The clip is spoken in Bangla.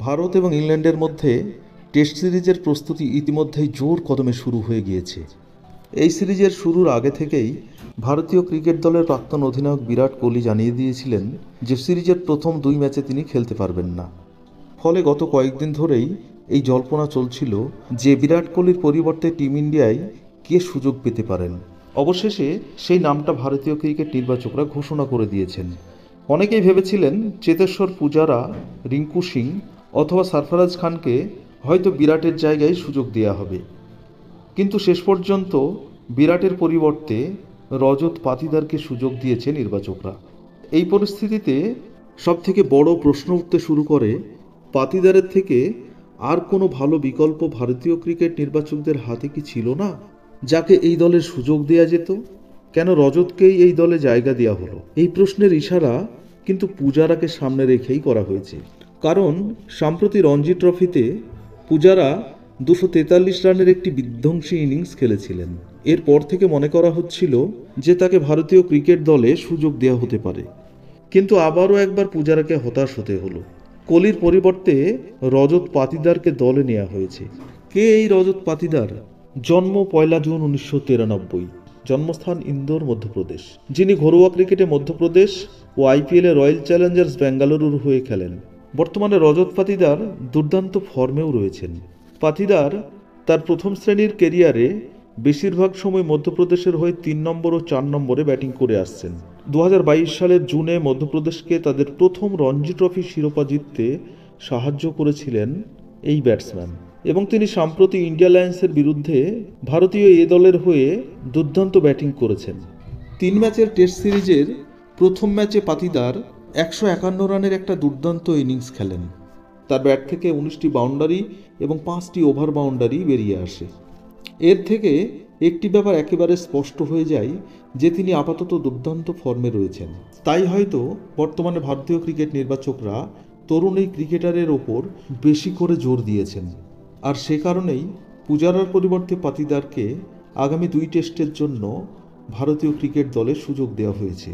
ভারত এবং ইংল্যান্ডের মধ্যে টেস্ট সিরিজের প্রস্তুতি ইতিমধ্যেই জোর কদমে শুরু হয়ে গিয়েছে। এই সিরিজের শুরুর আগে থেকেই ভারতীয় ক্রিকেট দলের প্রাক্তন অধিনায়ক বিরাট কোহলি জানিয়ে দিয়েছিলেন যে সিরিজের প্রথম 2 ম্যাচে তিনি খেলতে পারবেন না। ফলে গত কয়েকদিন ধরেই এই জল্পনা চলছিল যে বিরাট কোহলির পরিবর্তে টিম ইন্ডিয়ায় কে সুযোগ পেতে পারেন। অবশেষে সেই নামটা ভারতীয় ক্রিকেট নির্বাচকরা ঘোষণা করে দিয়েছেন। অনেকেই ভেবেছিলেন চেতেশ্বর পূজারা, রিঙ্কু সিং অথবা সরফরাজ খানকে হয়তো বিরাটের জায়গায় সুযোগ দেওয়া হবে, কিন্তু শেষ পর্যন্ত বিরাটের পরিবর্তে রজত পাতিদারকে সুযোগ দিয়েছে নির্বাচকরা। এই পরিস্থিতিতে সবথেকে বড় প্রশ্ন উঠতে শুরু করে, পাতিদারের থেকে আর কোনো ভালো বিকল্প ভারতীয় ক্রিকেট নির্বাচকদের হাতে কি ছিল না, যাকে এই দলের সুযোগ দেয়া যেত? কেন রজতকেই এই দলে জায়গা দেওয়া হলো? এই প্রশ্নের ইশারা কিন্তু পূজারাকে সামনে রেখেই করা হয়েছে। কারণ সম্প্রতি রঞ্জি ট্রফিতে পূজারা 243 রানের একটি বিধ্বংসী ইনিংস খেলেছিলেন। এরপর থেকে মনে করা হচ্ছিল যে তাকে ভারতীয় ক্রিকেট দলে সুযোগ দেওয়া হতে পারে, কিন্তু আবারও একবার পূজারাকে হতাশ হতে হলো। কোহলির পরিবর্তে রজত পাতিদারকে দলে নেওয়া হয়েছে। কে এই রজত পাতিদার? জন্ম 1 জুন 1993, জন্মস্থান ইন্দোর, মধ্যপ্রদেশ। যিনি ঘরোয়া ক্রিকেটে মধ্যপ্রদেশ ও আইপিএলে রয়্যাল চ্যালেঞ্জার্স বেঙ্গালুরুর হয়ে খেলেন। বর্তমানে রজত পাতিদার দুর্দান্ত ফর্মেও রয়েছেন। পাতিদার তার প্রথম শ্রেণীর কেরিয়ারে বেশিরভাগ সময় মধ্যপ্রদেশের হয়ে 3 নম্বর ও 4 নম্বরে ব্যাটিং করে আসছেন। 2022 সালের জুনে মধ্যপ্রদেশকে তাদের প্রথম রঞ্জি ট্রফি শিরোপা জিততে সাহায্য করেছিলেন এই ব্যাটসম্যান, এবং তিনি সম্প্রতি ইন্ডিয়া লায়ন্সের বিরুদ্ধে ভারতীয় এ দলের হয়ে দুর্দান্ত ব্যাটিং করেছেন। 3 ম্যাচের টেস্ট সিরিজের প্রথম ম্যাচে পাতিদার 151 রানের একটা দুর্দান্ত ইনিংস খেলেন। তার ব্যাট থেকে 19টি বাউন্ডারি এবং 5টি ওভার বাউন্ডারি বেরিয়ে আসে। এর থেকে একটি ব্যাপার একেবারে স্পষ্ট হয়ে যায় যে তিনি আপাতত দুর্দান্ত ফর্মে রয়েছেন। তাই হয়তো বর্তমানে ভারতীয় ক্রিকেট নির্বাচকরা তরুণ এই ক্রিকেটারের ওপর বেশি করে জোর দিয়েছেন, আর সে কারণেই পূজারার পরিবর্তে পাতিদারকে আগামী 2 টেস্টের জন্য ভারতীয় ক্রিকেট দলে সুযোগ দেওয়া হয়েছে।